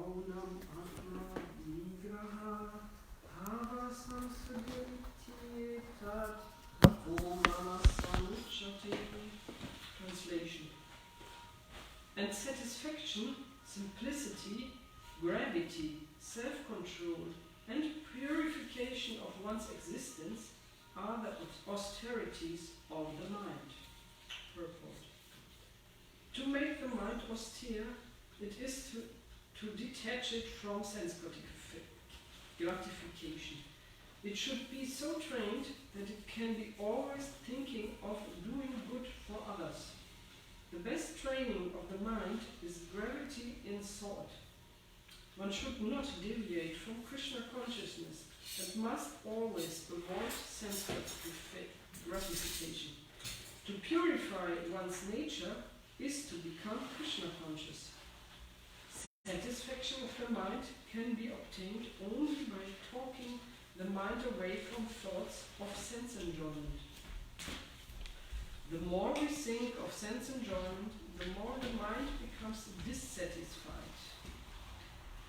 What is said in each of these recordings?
maunam atma nigraha hava samsadityetat omanasanuchate. Translation. And satisfaction, simplicity, gravity, self-control, and purification of one's existence are the austerities of the mind. Purport. To make the mind austere, it is to detach it from sense gratification. It should be so trained that it can be always thinking of doing good for others. The best training of the mind is gravity in thought. One should not deviate from Krishna consciousness and must always avoid sense gratification. To purify one's nature is to become Krishna conscious. Satisfaction of the mind can be obtained only by talking the mind away from thoughts of sense enjoyment. The more we think of sense enjoyment, the more the mind becomes dissatisfied.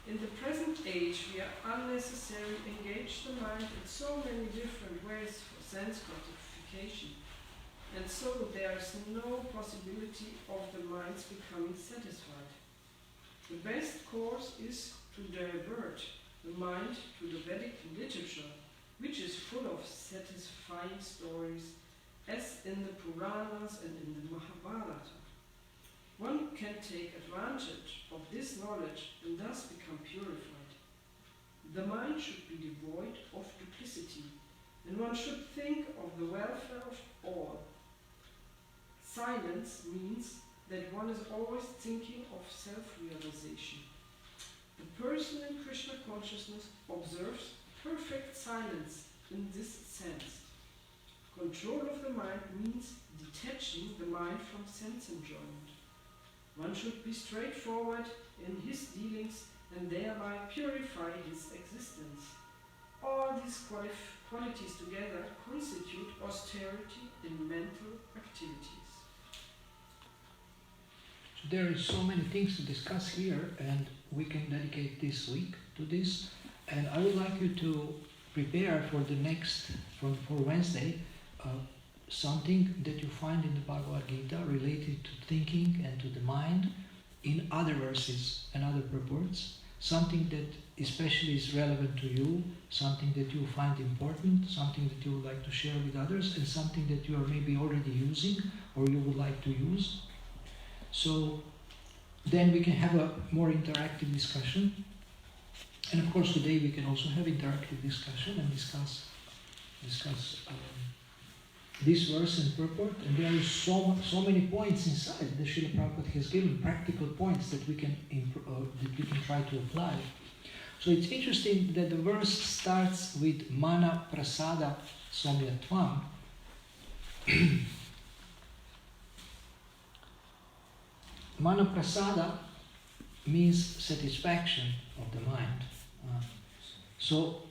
In the present age, we are unnecessarily engaged the mind in so many different ways for sense gratification, and so there is no possibility of the mind's becoming satisfied. The best course is to divert the mind to the Vedic literature, which is full of satisfying stories, as in the Puranas and in the Mahabharata. One can take advantage of this knowledge and thus become purified. The mind should be devoid of duplicity, and one should think of the welfare of all. Silence means that one is always thinking of self-realization. The person in Krishna consciousness observes perfect silence in this sense. Control of the mind means detaching the mind from sense enjoyment. One should be straightforward in his dealings and thereby purify his existence. All these qualities together constitute austerity in mental activities. So there are so many things to discuss here, and we can dedicate this week to this. And I would like you to prepare for the next, for Wednesday, something that you find in the Bhagavad Gita related to thinking and to the mind in other verses and other purports, something that especially is relevant to you, something that you find important, something that you would like to share with others, and something that you are maybe already using or you would like to use. So then we can have a more interactive discussion. And of course today we can also have interactive discussion and discuss this verse and purport, and there are so many points inside that Srila Prabhupada has given, practical points that we can try to apply. So it's interesting that the verse starts with Mana Prasada Somyatvam. Mana Prasada means satisfaction of the mind. So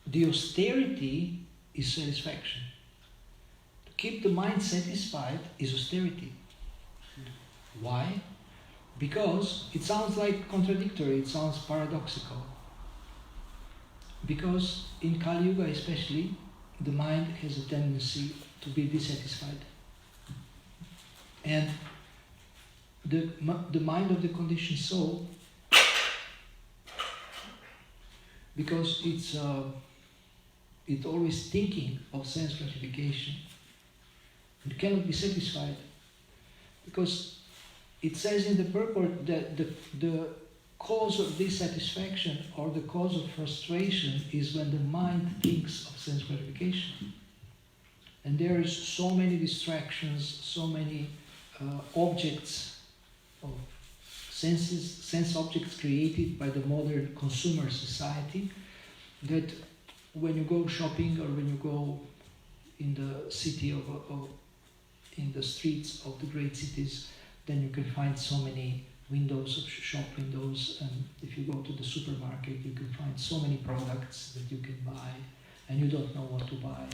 the austerity is satisfaction. Keep the mind satisfied is austerity. Why? Because it sounds like contradictory, it sounds paradoxical. Because in Kali Yuga especially, the mind has a tendency to be dissatisfied. And the mind of the conditioned soul, because it's always thinking of sense gratification, it cannot be satisfied, because it says in the purport that the cause of dissatisfaction or the cause of frustration is when the mind thinks of sense gratification. And there is so many distractions, so many objects of sense objects created by the modern consumer society, that when you go shopping or when you go in the city in the streets of the great cities, then you can find so many windows, of shop windows, and if you go to the supermarket, you can find so many products that you can buy, and you don't know what to buy.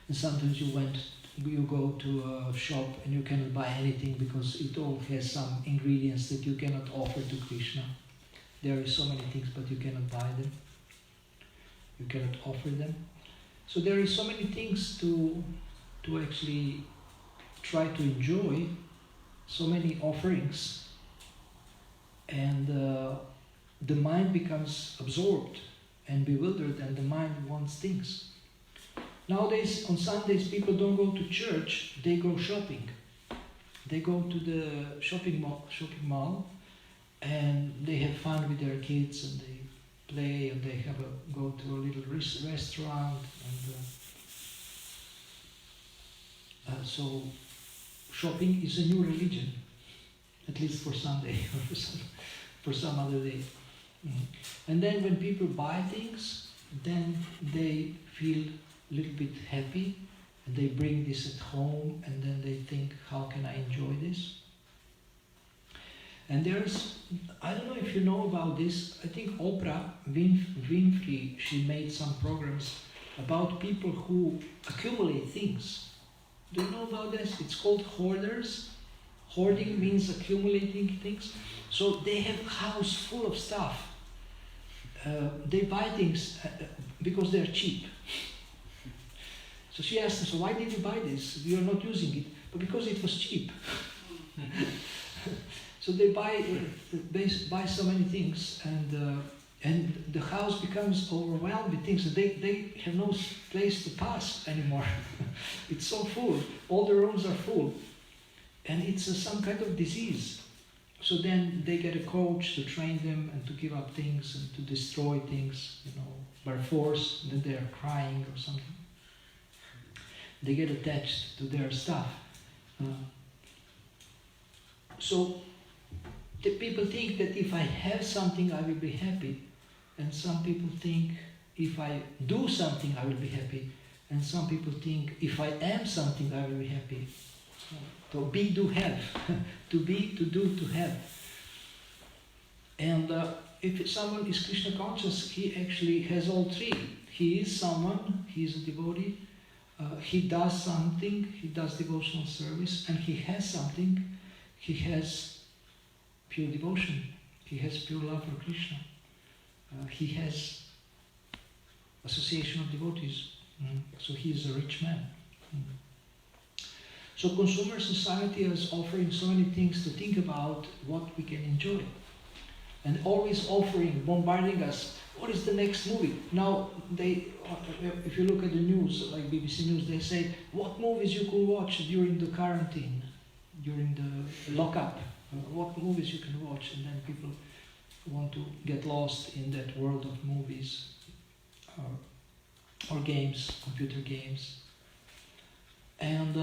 And sometimes you went you go to a shop and you cannot buy anything because it all has some ingredients that you cannot offer to Krishna. There are so many things, but you cannot buy them. You cannot offer them. So there is so many things to actually try to enjoy, so many offerings, and the mind becomes absorbed and bewildered, and the mind wants things. Nowadays, on Sundays, people don't go to church, they go shopping. They go to the shopping mall, and they have fun with their kids, and they play, and they go to a little restaurant, and so shopping is a new religion, at least for Sunday or for some other day. And then when people buy things, then they feel a little bit happy, and they bring this at home, and then they think, how can I enjoy this? And there's, I don't know if you know about this, I think Oprah Winfrey, she made some programs about people who accumulate things. Do you know about this? It's called hoarders. Hoarding means accumulating things. So they have a house full of stuff. They buy things because they're cheap. So she asked them, so why did you buy this? You are not using it. But because it was cheap. So they buy so many things, and the house becomes overwhelmed with things. They have no place to pass anymore. It's so full. All the rooms are full. And it's some kind of disease. So then they get a coach to train them and to give up things and to destroy things, by force. Then they are crying or something. They get attached to their stuff. So the people think that if I have something, I will be happy. And some people think if I do something, I will be happy. And some people think if I am something, I will be happy. So be, do, have. To be, to do, to have. And if someone is Krishna conscious, he actually has all three. He is someone, he is a devotee, he does something, he does devotional service, and he has something, he has pure devotion, he has pure love for Krishna, he has association of devotees, so he is a rich man. So consumer society is offering so many things to think about what we can enjoy. And always offering, bombarding us, what is the next movie? Now, if you look at the news, like BBC News, they say, what movies you could watch during the quarantine, during the lockup, what movies you can watch, and then people want to get lost in that world of movies or games, computer games. And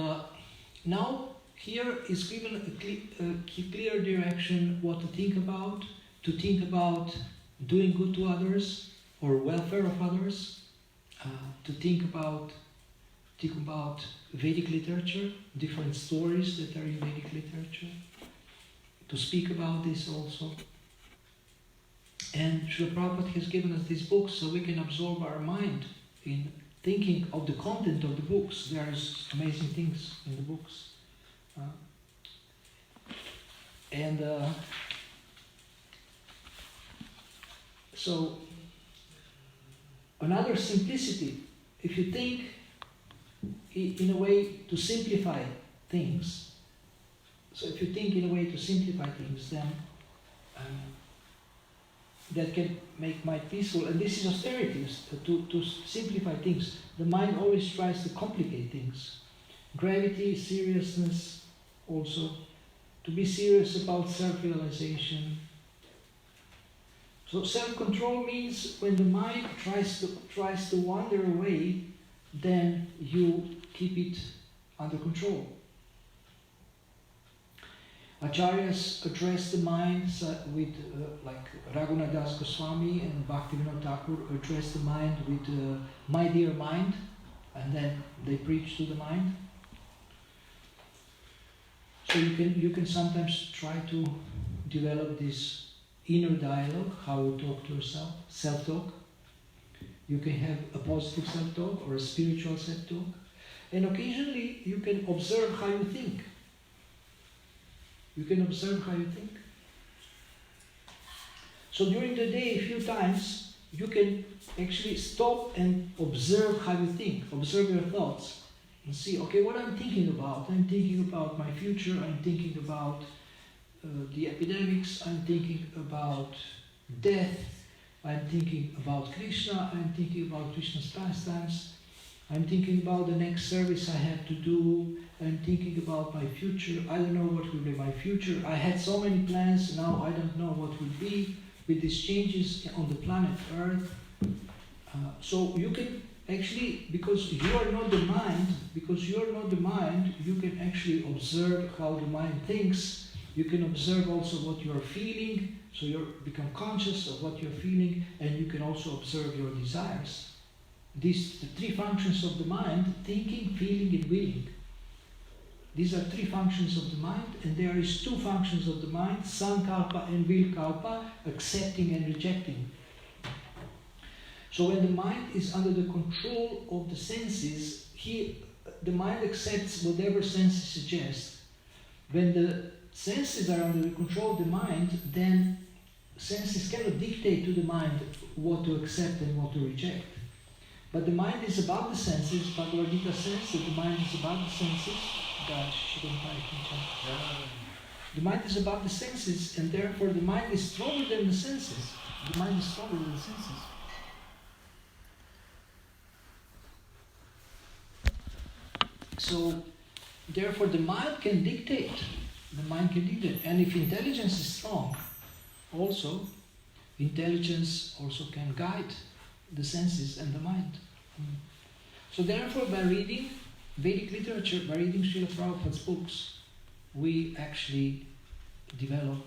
now here is given a clear direction what to think about doing good to others or welfare of others, to think about Vedic literature, different stories that are in Vedic literature, to speak about this also. And Srila Prabhupada has given us these books so we can absorb our mind in thinking of the content of the books. There is amazing things in the books. So another simplicity, if you think in a way to simplify things, then that can make mind peaceful. And this is austerity, to simplify things. The mind always tries to complicate things. Gravity, seriousness, also. To be serious about self-realization. So self-control means when the mind tries to wander away, then you keep it under control. Acharyas address the mind with, like Raghunath Das Goswami and Bhaktivinoda Thakur address the mind with my dear mind, and then they preach to the mind. So you can sometimes try to develop this inner dialogue, how you talk to yourself, self-talk. You can have a positive self-talk or a spiritual self-talk. And occasionally you can observe how you think. You can observe how you think. So during the day, a few times, you can actually stop and observe how you think, observe your thoughts, and see, okay, what I'm thinking about. I'm thinking about my future, I'm thinking about the epidemics, I'm thinking about death, I'm thinking about Krishna, I'm thinking about Krishna's pastimes, I'm thinking about the next service I have to do, I'm thinking about my future, I don't know what will be my future, I had so many plans, now I don't know what will be with these changes on the planet Earth. So you can actually, because you are not the mind, you can actually observe how the mind thinks. You can observe also what you are feeling, so you become conscious of what you're feeling, and you can also observe your desires. These the three functions of the mind: thinking, feeling, and willing. These are three functions of the mind, and there is two functions of the mind: sankalpa and vilkalpa, accepting and rejecting. So when the mind is under the control of the senses, the mind accepts whatever senses suggest. When the senses are under the control of the mind, then senses cannot dictate to the mind what to accept and what to reject. But the mind is above the senses. Bhagavad Gita says that the mind is above the senses. The mind is above the senses, and therefore the mind is stronger than the senses. The mind is stronger than the senses. So, therefore the mind can dictate. The mind can dictate. And if intelligence is strong, also, intelligence also can guide the senses and the mind. So therefore, by reading Vedic literature, by reading Srila Prabhupada's books, we actually develop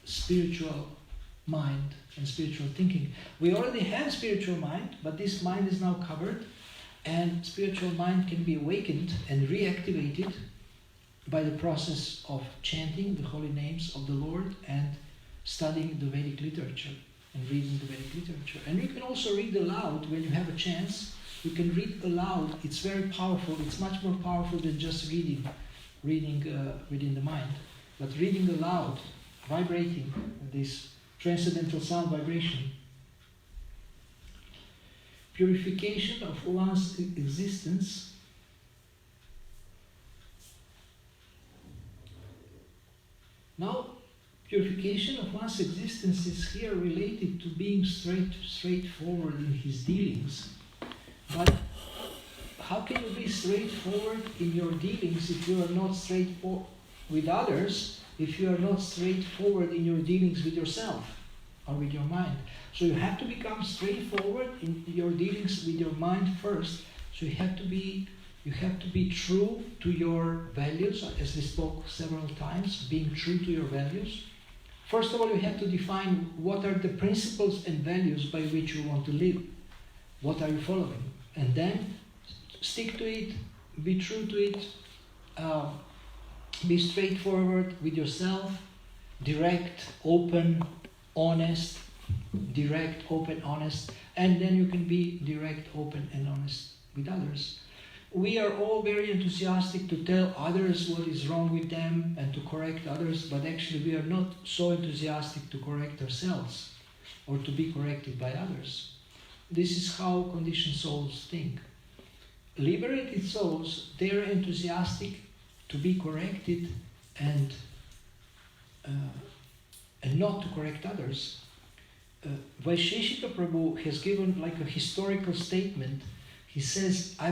spiritual mind and spiritual thinking. We already have spiritual mind, but this mind is now covered, and spiritual mind can be awakened and reactivated by the process of chanting the holy names of the Lord and studying the Vedic literature and reading the Vedic literature. And you can also read aloud when you have a chance. You can read aloud. It's very powerful. It's much more powerful than just reading within the mind. But reading aloud, vibrating, this transcendental sound vibration. Purification of one's existence. Now, purification of one's existence is here related to being straightforward in his dealings. But how can you be straightforward in your dealings if you are not straightforward with others, if you are not straightforward in your dealings with yourself or with your mind? So you have to become straightforward in your dealings with your mind first. So you have to be true to your values, as we spoke several times, being true to your values. First of all, you have to define what are the principles and values by which you want to live. What are you following? And then stick to it, be true to it, be straightforward with yourself, direct, open, honest, and then you can be direct, open, and honest with others. We are all very enthusiastic to tell others what is wrong with them and to correct others, but actually we are not so enthusiastic to correct ourselves or to be corrected by others. This is how conditioned souls think. Liberated souls, they are enthusiastic to be corrected and not to correct others. Vaisheshika Prabhu has given like a historical statement. He says, I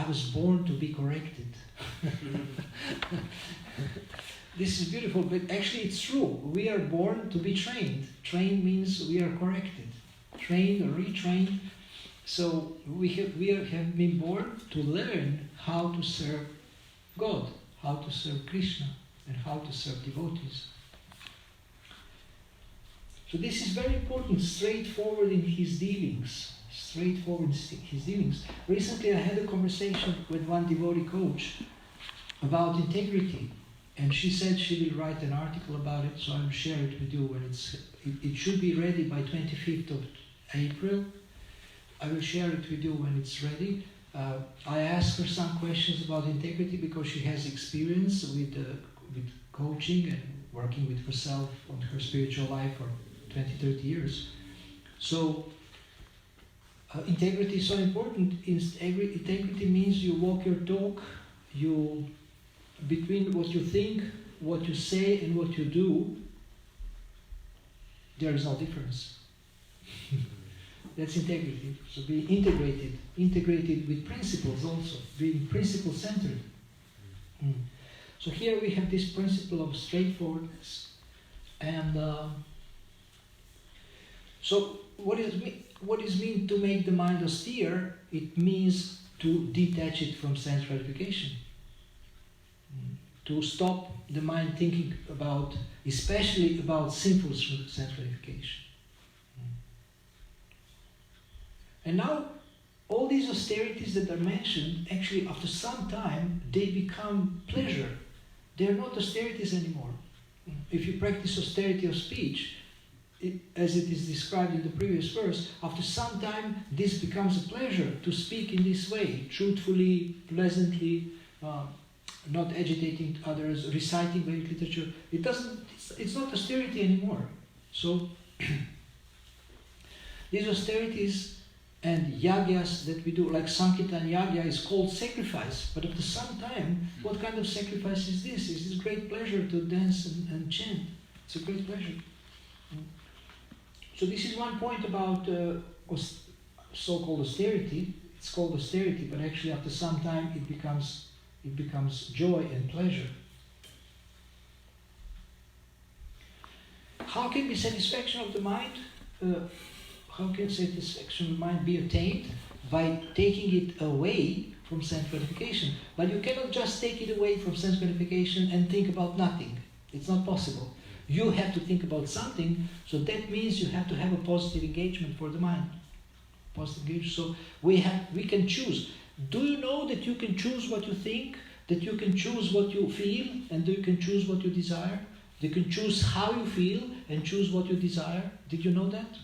was born to be corrected. This is beautiful, but actually it's true. We are born to be trained. Trained means we are corrected. Trained or retrained. So we have been born to learn how to serve God, how to serve Krishna, and how to serve devotees. So this is very important, straightforward in his dealings. Recently I had a conversation with one devotee coach about integrity, and she said she will write an article about it, so I will share it with you when it should be ready by 25th of April. I will share it with you when it's ready. I asked her some questions about integrity because she has experience with coaching and working with herself on her spiritual life for 20, 30 years. So integrity is so important. Integrity means you walk your talk, you between what you think, what you say and what you do, there is no difference. That's integrity. So be integrated with principles also, being principle-centered. So here we have this principle of straightforwardness. And so what is mean to make the mind austere? It means to detach it from sense gratification. To stop the mind thinking about, especially about sinful sense gratification. And now, all these austerities that are mentioned, actually after some time, they become pleasure. They are not austerities anymore. If you practice austerity of speech, as it is described in the previous verse, after some time this becomes a pleasure to speak in this way, truthfully, pleasantly, not agitating others, reciting Vedic literature. It's not austerity anymore. So these austerities and yagyas that we do, like Sankirtan yagya, is called sacrifice. But at the same time, what kind of sacrifice is this? It's this great pleasure to dance and chant. It's a great pleasure. So this is one point about so-called austerity. It's called austerity, but actually after some time it becomes joy and pleasure. How can be satisfaction of the mind? How can satisfaction of the mind be attained? By taking it away from sense gratification. But you cannot just take it away from sense gratification and think about nothing. It's not possible. You have to think about something, so that means you have to have a positive engagement for the mind. Positive engagement. So we can choose. Do you know that you can choose what you think, that you can choose what you feel, and you can choose what you desire? You can choose how you feel and choose what you desire. Did you know that?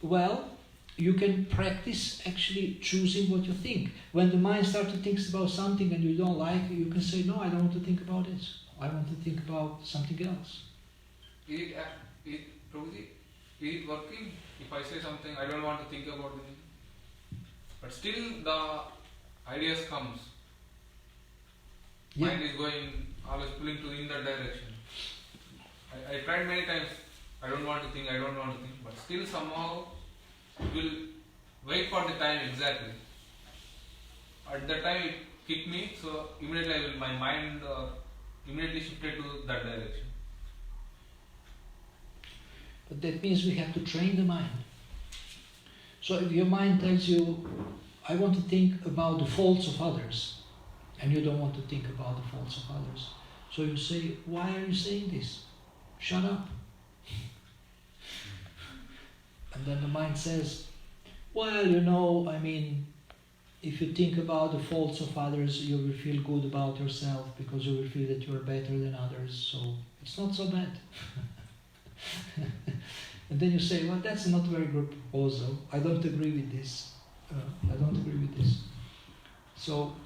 Well, you can practice actually choosing what you think. When the mind starts to think about something and you don't like, you can say, no, I don't want to think about it. I want to think about something else. Is it working? If I say something, I don't want to think about it. But still the ideas comes. Yeah. Mind is going, always pulling to in that direction. I tried many times. I don't want to think, but still somehow it will wait for the time exactly. At that time it kicked me, so immediately my mind immediately shifted to that direction. But that means we have to train the mind. So if your mind tells you, I want to think about the faults of others, and you don't want to think about the faults of others, so you say, why are you saying this? Shut up. And then the mind says, well, if you think about the faults of others, you will feel good about yourself because you will feel that you are better than others, so it's not so bad. And then you say, well, that's not a very good proposal. I don't agree with this. So,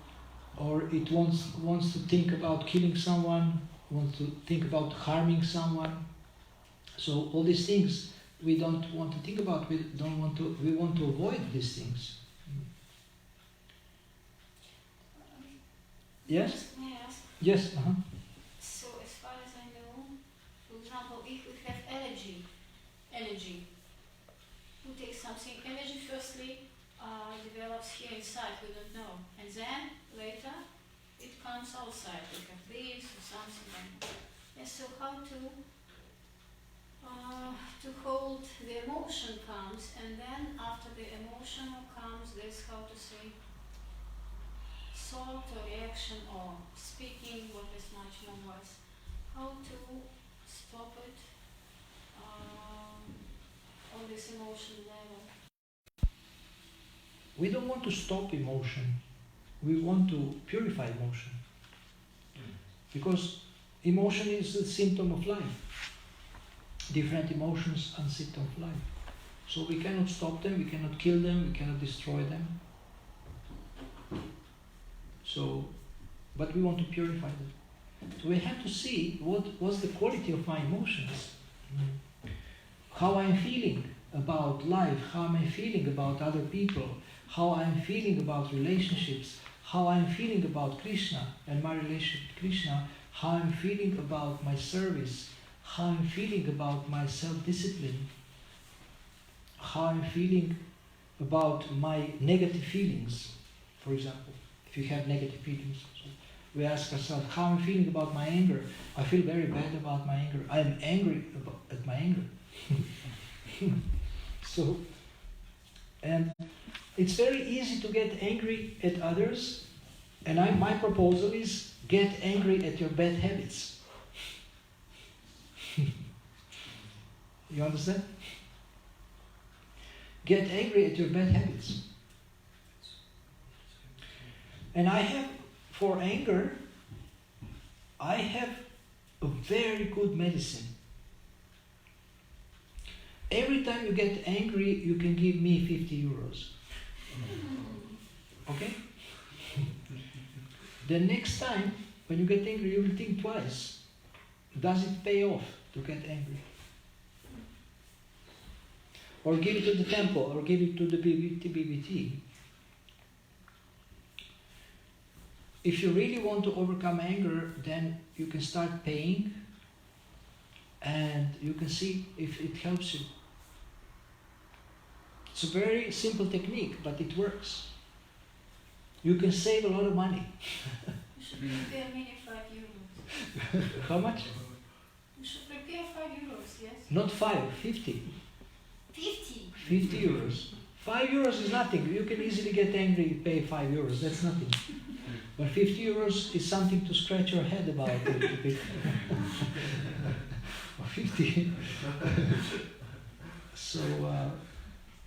or it wants to think about killing someone, wants to think about harming someone. So all these things we don't want to think about. We want to avoid these things. Yes? May I ask? Yes. So as far as I know, for example, if we have energy, we take something, energy firstly develops here inside, we don't know, and then later it comes outside, we have leaves or something like that. And so how to hold the emotion comes, and then after the emotion comes this, how to say, thought or reaction or speaking, what is much more worse. How to stop it on this emotion level? We don't want to stop emotion. We want to purify emotion. Because emotion is a symptom of life. Different emotions are a symptom of life. So we cannot stop them, we cannot kill them, we cannot destroy them. So, but we want to purify them. So we have to see what's the quality of my emotions, how I'm feeling about life, how am I feeling about other people, how I'm feeling about relationships, how I'm feeling about Krishna and my relationship with Krishna, how I'm feeling about my service, how I'm feeling about my self-discipline, how I'm feeling about my negative feelings, for example, if you have negative feelings. So we ask ourselves, how I'm feeling about my anger. I feel very bad about my anger. I'm angry at my anger. So, and it's very easy to get angry at others, and my proposal is get angry at your bad habits. You understand? Get angry at your bad habits. And for anger, I have a very good medicine. Every time you get angry, you can give me 50 euros. Okay? The next time, when you get angry, you will think twice. Does it pay off to get angry? Or give it to the temple, or give it to the BBT. If you really want to overcome anger, then you can start paying, and you can see if it helps you. It's a very simple technique, but it works. You can save a lot of money. You should prepare many 5 euros. How much? You should prepare 5 euros, yes? Not 5, 50. 50? 50 euros. 5 euros is nothing. You can easily get angry, pay 5 euros. That's nothing. But 50 euros is something to scratch your head about a little bit. Or 50. So,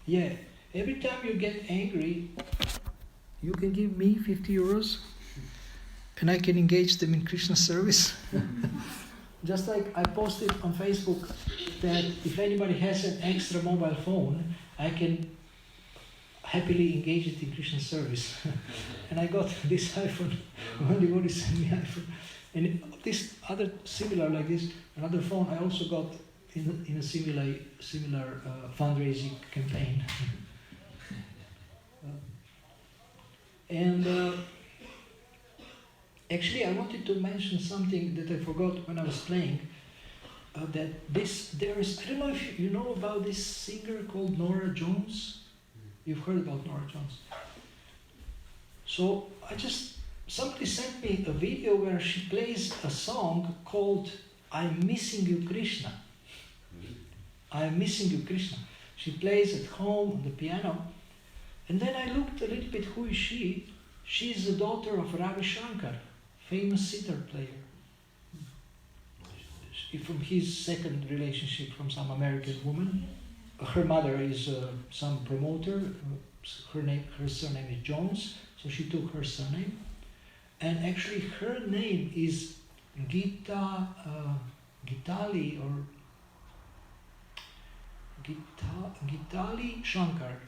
yeah, every time you get angry, you can give me 50 euros and I can engage them in Krishna service. Just like I posted on Facebook that if anybody has an extra mobile phone, I can happily engage it in Krishna service. And I got this iPhone, one devotee sent me iPhone. And this other similar like this, another phone I also got in a similar fundraising campaign. Actually, I wanted to mention something that I forgot when I was playing. I don't know if you know about this singer called Norah Jones. You've heard about Norah Jones. So somebody sent me a video where she plays a song called I'm Missing You Krishna. I'm Missing You Krishna. She plays at home on the piano. And then I looked a little bit, who is she? She's the daughter of Ravi Shankar, famous sitar player. From his second relationship from some American woman. Her mother is some promoter. Her surname is Jones, so she took her surname. And actually her name is Gitali Shankar.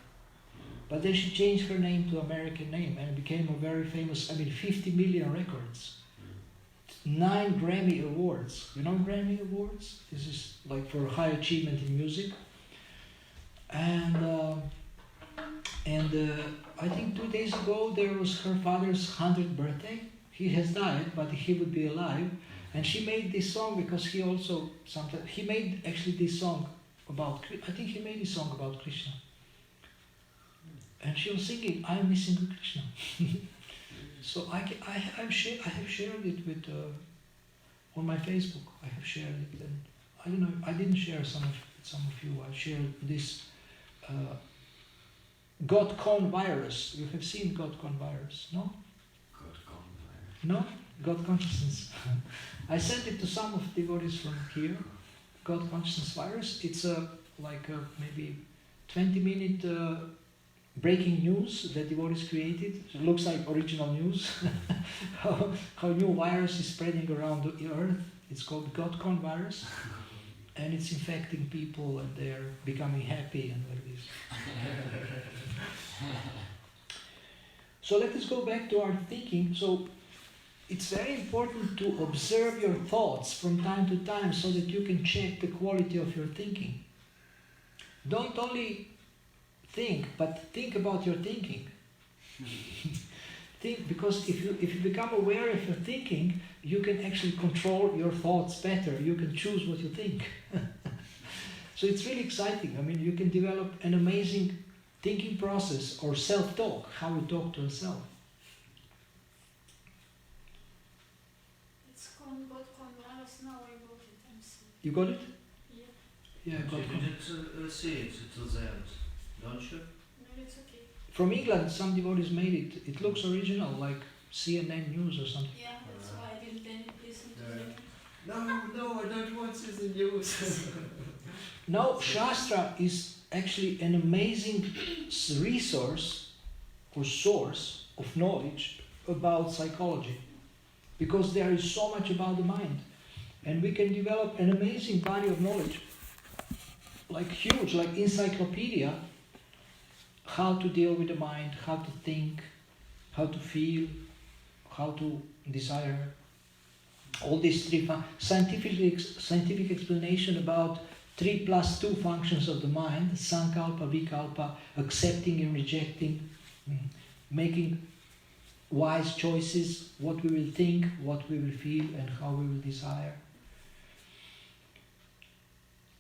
But then she changed her name to American name and became a very famous, 50 million records. 9 Grammy Awards. You know Grammy Awards? This is like for high achievement in music. And I think 2 days ago there was her father's 100th birthday. He has died, but he would be alive. And she made this song because he made actually this song about Krishna. And she was singing, I'm Missing You Krishna. So I have shared it with on my Facebook. I have shared it, and I don't know. I didn't share some of you. I shared this GodCon virus. You have seen GodCon virus, no? GodCon virus. No, God consciousness. I sent it to some of the devotees from here. God consciousness virus. It's maybe 20-minute. Breaking news that devotees created. So it looks like original news. how new virus is spreading around the earth. It's called GodCon virus. and it's infecting people, and they're becoming happy and all this. So let us go back to our thinking. So it's very important to observe your thoughts from time to time so that you can check the quality of your thinking. Don't only think, but think about your thinking. Think, because if you become aware of your thinking, you can actually control your thoughts better. You can choose what you think. So it's really exciting. I mean, you can develop an amazing thinking process, or self-talk, how we talk to ourselves. It's called God Convaras, now I got it, I'm seeing. You got it? Yeah, Yeah, I got it. You didn't see it till the end, don't you? no, it's okay. From England, some devotees made it. It looks original, like CNN News or something. Yeah, that's why I didn't listen to Yeah. them. No, I don't want to see the news. Now, Shastra is actually an amazing resource or source of knowledge about psychology, because there is so much about the mind, and we can develop an amazing body of knowledge, like huge, like encyclopedia, how to deal with the mind, how to think, how to feel, how to desire. All these three scientific explanation about 3 plus 2 functions of the mind: sankalpa, vikalpa, accepting and rejecting, making wise choices, what we will think, what we will feel, and how we will desire.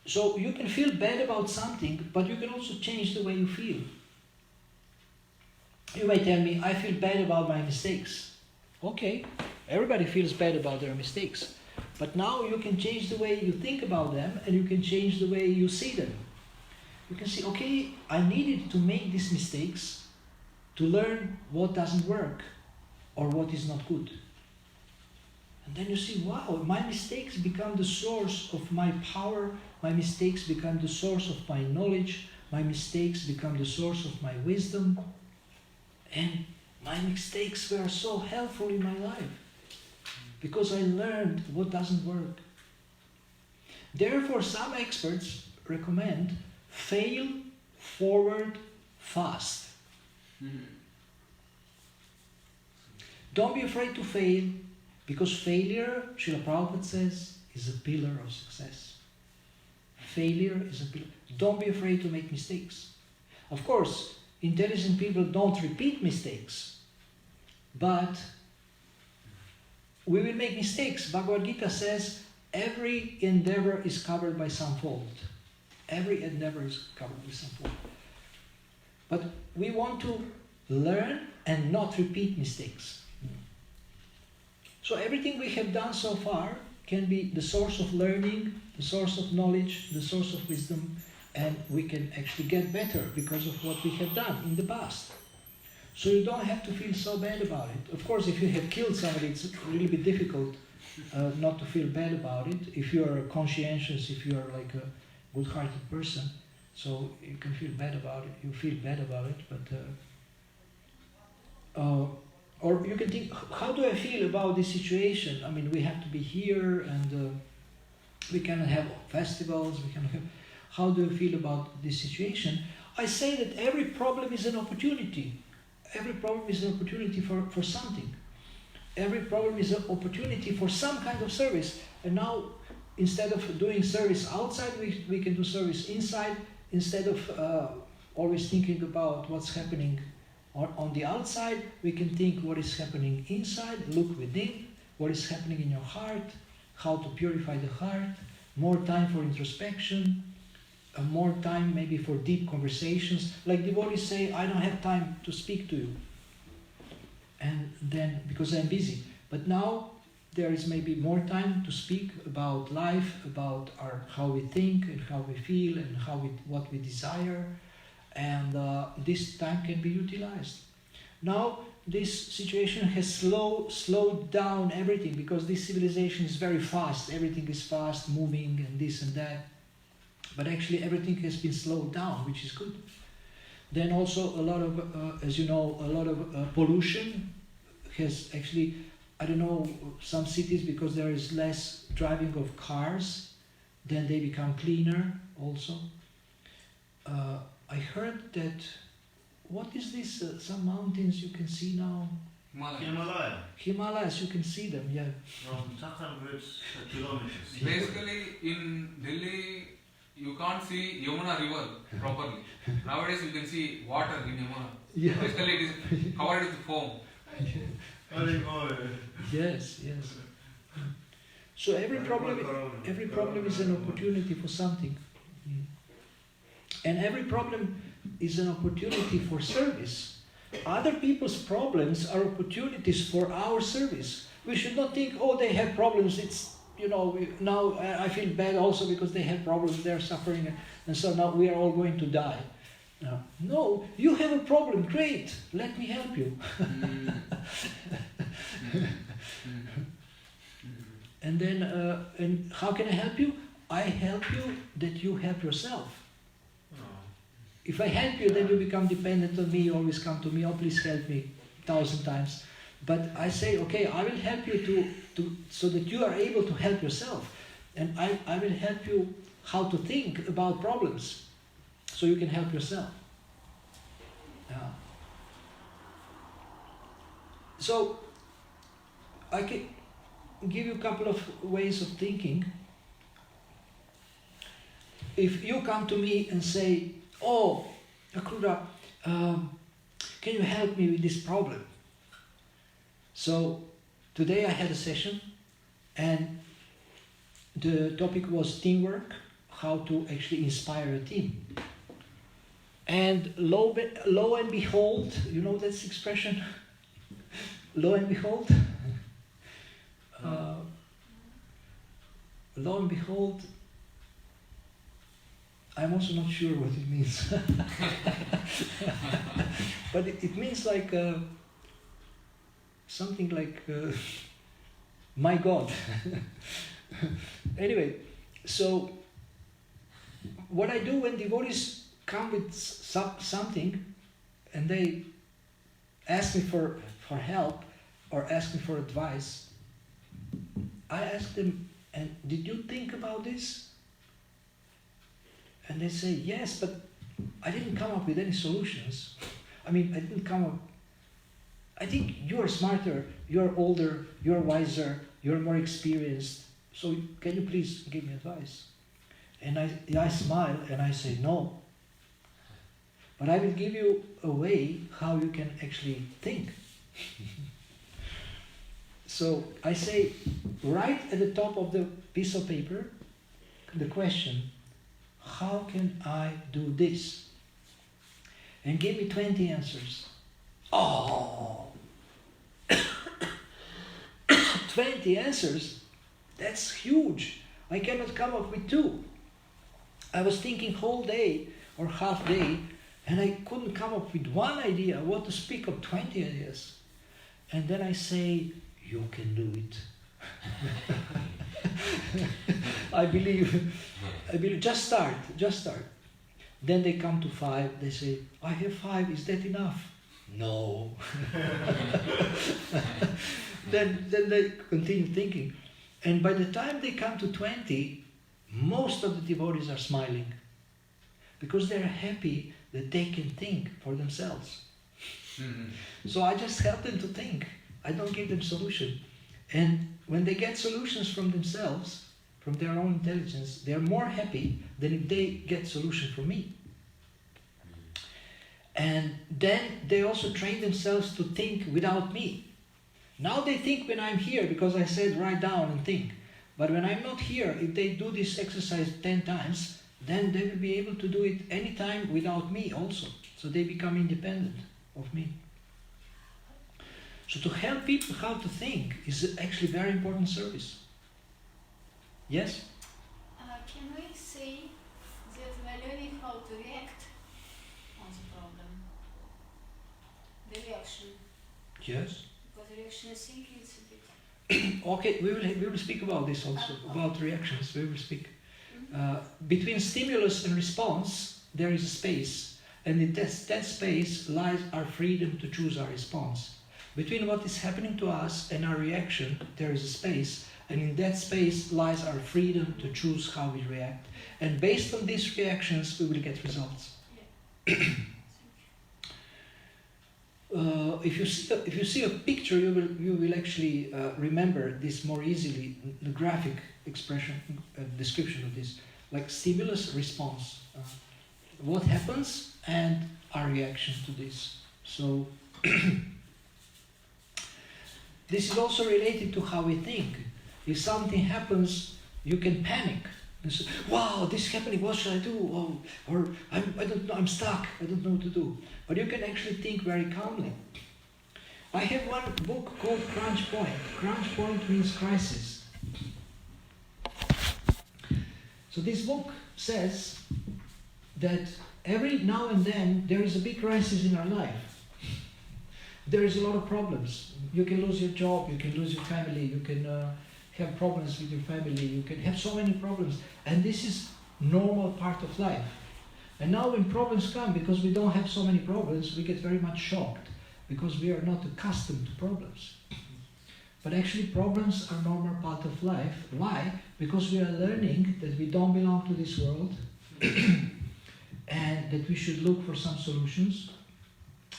So you can feel bad about something, but you can also change the way you feel. You may tell me, I feel bad about my mistakes. Okay, everybody feels bad about their mistakes. But now you can change the way you think about them, and you can change the way you see them. You can see, okay, I needed to make these mistakes to learn what doesn't work or what is not good. And then you see, wow, my mistakes become the source of my power, my mistakes become the source of my knowledge, my mistakes become the source of my wisdom, and my mistakes were so helpful in my life, because I learned what doesn't work. Therefore, some experts recommend fail forward fast. Don't be afraid to fail, because failure, Srila Prabhupada says, is a pillar of success. Failure is a pillar. Don't be afraid to make mistakes. Of course, intelligent people don't repeat mistakes, but we will make mistakes. Bhagavad Gita says every endeavor is covered by some fault. Every endeavor is covered by some fault. But we want to learn and not repeat mistakes. So everything we have done so far can be the source of learning, the source of knowledge, the source of wisdom, and we can actually get better because of what we have done in the past. So you don't have to feel so bad about it. Of course, if you have killed somebody, it's really bit difficult not to feel bad about it. If you are conscientious, if you are like a good-hearted person, so you can feel bad about it. You feel bad about it, but or you can think, how do I feel about this situation? I mean, we have to be here, and we cannot have festivals. We cannot have. How do I feel about this situation? I say that every problem is an opportunity. Every problem is an opportunity for something. Every problem is an opportunity for some kind of service. And now, instead of doing service outside, we can do service inside. Instead of always thinking about what's happening on the outside, we can think what is happening inside, look within, what is happening in your heart, how to purify the heart, more time for introspection, more time maybe for deep conversations. Like devotees say, I don't have time to speak to you, and then because I'm busy. But now there is maybe more time to speak about life, about how we think and how we feel and what we desire, and this time can be utilized. Now this situation has slowed down everything, because this civilization is very fast. Everything is fast moving and this and that. But actually everything has been slowed down, which is good. Then also a lot of, as you know, a lot of pollution has actually, I don't know, some cities, because there is less driving of cars, then they become cleaner also. I heard that, what is this, some mountains you can see now? Himalaya. Himalayas, you can see them, yeah. From 200 kilometers. Basically, in Delhi, you can't see Yamuna river properly. Nowadays, you can see water in Yamuna. Yeah. Basically, it is covered with foam. Yes, yes. So every problem is an opportunity for something. And every problem is an opportunity for service. Other people's problems are opportunities for our service. We should not think, oh, they have problems, it's, now I feel bad also because they have problems, they're suffering, and so now we are all going to die. No, you have a problem, great, let me help you. And then, and how can I help you? I help you that you help yourself. If I help you, then you become dependent on me, you always come to me, oh please help me, 1,000 times. But I say, okay, I will help you so that you are able to help yourself. And I will help you how to think about problems, so you can help yourself. So, I can give you a couple of ways of thinking. If you come to me and say, oh, Akrura, can you help me with this problem? So, today I had a session and the topic was teamwork, how to actually inspire a team. And lo and behold, you know that expression? Lo and behold? Lo and behold, I'm also not sure what it means. But it means like something like my God. Anyway, so what I do when devotees come with something and they ask me for help or ask me for advice, I ask them, and did you think about this? And they say, yes, but I didn't come up with any solutions. I think you're smarter, you're older, you're wiser, you're more experienced, so can you please give me advice? And I smile and I say, no. But I will give you a way how you can actually think. So I say, write at the top of the piece of paper the question, how can I do this? And give me 20 answers. Oh! 20 answers? That's huge. I cannot come up with 2. I was thinking whole day or half day and I couldn't come up with one idea, what to speak of 20 ideas. And then I say, you can do it. I believe, just start. Then they come to 5, they say, I have 5, is that enough? No. Then they continue thinking. And by the time they come to 20, most of the devotees are smiling because they're happy that they can think for themselves. So I just help them to think. I don't give them solution. And when they get solutions from themselves, from their own intelligence, they are more happy than if they get solution from me. And then they also train themselves to think without me. Now they think when I'm here because I said write down and think. But when I'm not here, if they do this exercise 10 times, then they will be able to do it anytime without me also. So they become independent of me. So to help people how to think is actually very important service. Yes? Can we say that we're learning how to react on the problem? The reaction. Yes. Because reaction is thinking, it's a bit... Okay, we will speak about this also, about reactions. We will speak. Between stimulus and response, there is a space. And in that space lies our freedom to choose our response. Between what is happening to us and our reaction, there is a space. And in that space lies our freedom to choose how we react. And based on these reactions, we will get results. If you see a picture, you will actually remember this more easily. The graphic expression, description of this, like stimulus response. What happens and our reaction to this. So this is also related to how we think. If something happens, you can panic and say, "Wow, this is happening. What should I do?" Or I don't know. I'm stuck. I don't know what to do. But you can actually think very calmly. I have one book called Crunch Point. Crunch Point means crisis. So this book says that every now and then there is a big crisis in our life. There is a lot of problems. You can lose your job, you can lose your family, you can have problems with your family, you can have so many problems. And this is normal part of life. And now when problems come, because we don't have so many problems, we get very much shocked because we are not accustomed to problems. But actually problems are normal part of life. Why? Because we are learning that we don't belong to this world and that we should look for some solutions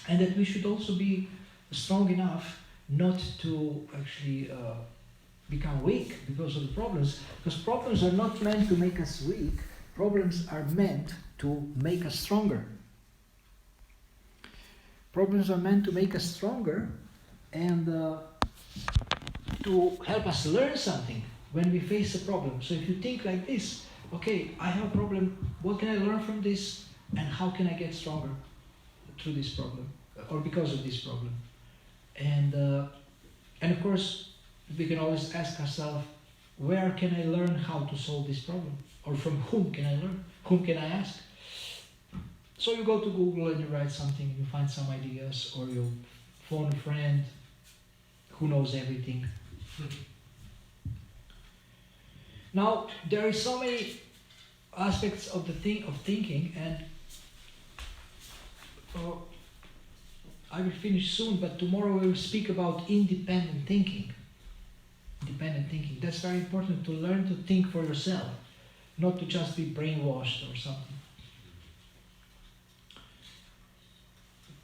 and that we should also be strong enough not to actually become weak because of the problems. Because problems are not meant to make us weak. Problems are meant to make us stronger. Problems are meant to make us stronger and to help us learn something when we face a problem. So if you think like this, okay, I have a problem, what can I learn from this and how can I get stronger through this problem or because of this problem? And of course, we can always ask ourselves, where can I learn how to solve this problem? Or from whom can I learn? Whom can I ask? So you go to Google and you write something, you find some ideas, or you phone a friend who knows everything. Now, there are so many aspects of thinking, and I will finish soon, but tomorrow we will speak about independent thinking. Independent thinking. That's very important, to learn to think for yourself, not to just be brainwashed or something.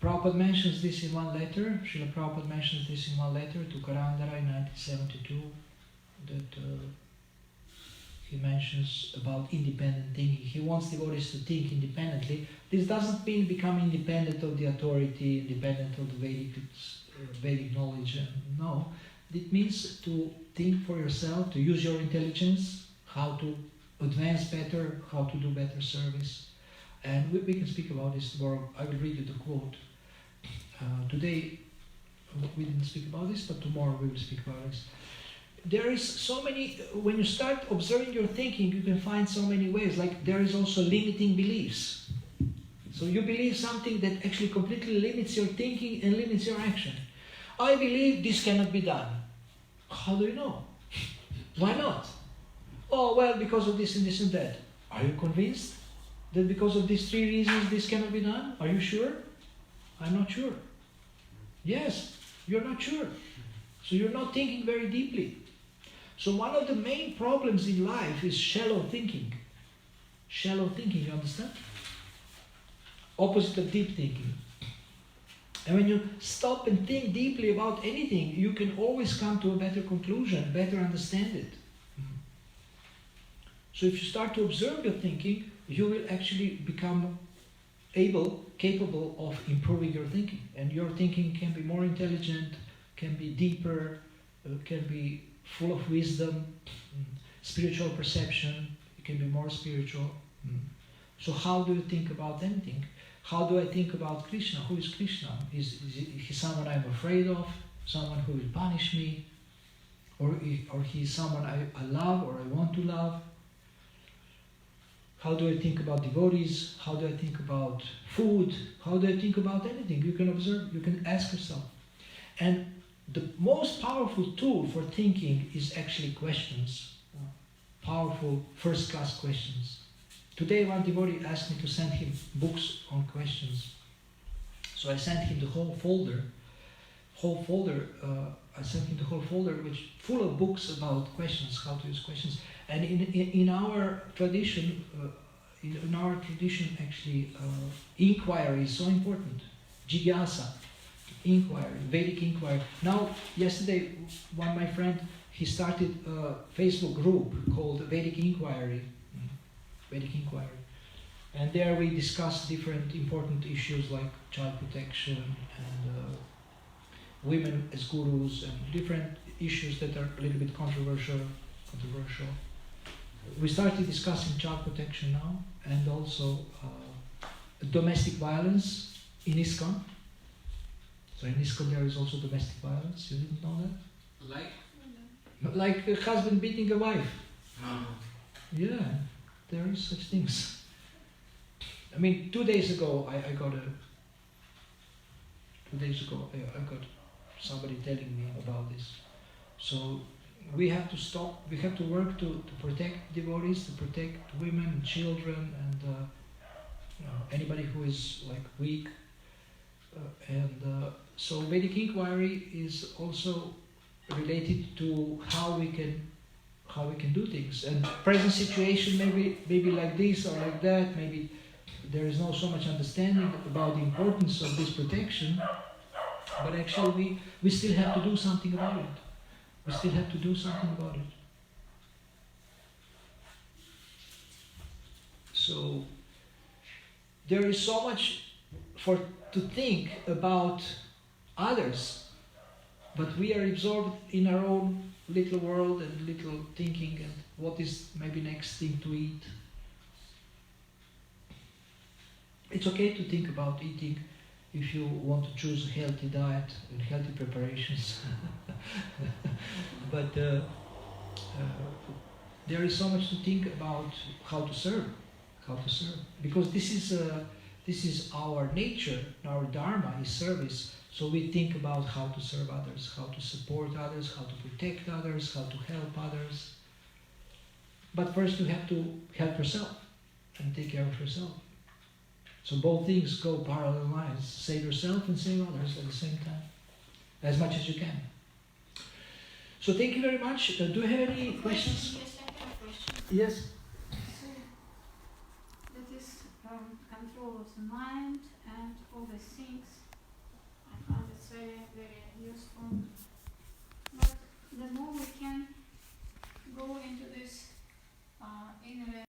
Prabhupada mentions this in one letter. Srila Prabhupada mentions this in one letter to Karandara in 1972, that he mentions about independent thinking. He wants devotees to think independently. This doesn't mean become independent of the authority, independent of the Vedic knowledge. No, it means to think for yourself, to use your intelligence, how to advance better, how to do better service. And we can speak about this tomorrow. I will read you the quote. Today we didn't speak about this, but tomorrow we will speak about this. There is so many, when you start observing your thinking, you can find so many ways. Like there is also limiting beliefs. So you believe something that actually completely limits your thinking and limits your action. I believe this cannot be done. How do you know? Why not? Oh, well, because of this and this and that. Are you convinced that because of these 3 reasons this cannot be done? Are you sure? I'm not sure. Yes, you're not sure. So you're not thinking very deeply. So one of the main problems in life is shallow thinking. Shallow thinking, you understand? Opposite of deep thinking. And when you stop and think deeply about anything, you can always come to a better conclusion, better understand it. So if you start to observe your thinking, you will actually become capable of improving your thinking. And your thinking can be more intelligent, can be deeper, can be full of wisdom, spiritual perception, it can be more spiritual. So how do you think about anything? How do I think about Krishna? Who is Krishna? Is he someone I'm afraid of? Someone who will punish me? Or he is someone I love or I want to love? How do I think about devotees? How do I think about food? How do I think about anything? You can observe, you can ask yourself. And the most powerful tool for thinking is actually questions. Powerful first-class questions. Today one devotee asked me to send him books on questions. So I sent him the whole folder I sent him the whole folder, which full of books about questions, how to use questions. And in our tradition, actually, inquiry is so important. Jigyasa, inquiry, Vedic inquiry. Now, yesterday, my friend, he started a Facebook group called Vedic Inquiry. Vedic Inquiry. And there we discuss different important issues like child protection and women as gurus and different issues that are a little bit controversial. We started discussing child protection now and also domestic violence in ISKCON. So in ISKCON there is also domestic violence. You didn't know that? Like a husband beating a wife. Yeah, there is such things. I mean, 2 days ago I got somebody telling me about this. So we have to stop. We have to work to protect devotees, to protect women and children and anybody who is like weak. So Vedic inquiry is also related to how we can do things. And present situation maybe like this or like that. Maybe there is not so much understanding about the importance of this protection. But actually we still have to do something about it. We still have to do something about it. So there is so much to think about others, but we are absorbed in our own little world and little thinking and what is maybe next thing to eat. It's okay to think about eating if you want to choose a healthy diet and healthy preparations. But there is so much to think about how to serve, because this is our nature, our dharma is service. So we think about how to serve others, how to support others, how to protect others, how to help others. But first you have to help yourself and take care of yourself. So both things go parallel lines. Save yourself and save others at the same time, as much as you can. So thank you very much. Do you have any questions? Yes, I have a question. Yes. So, that is control of the mind and all the things. I found it very, very useful. But the more we can go into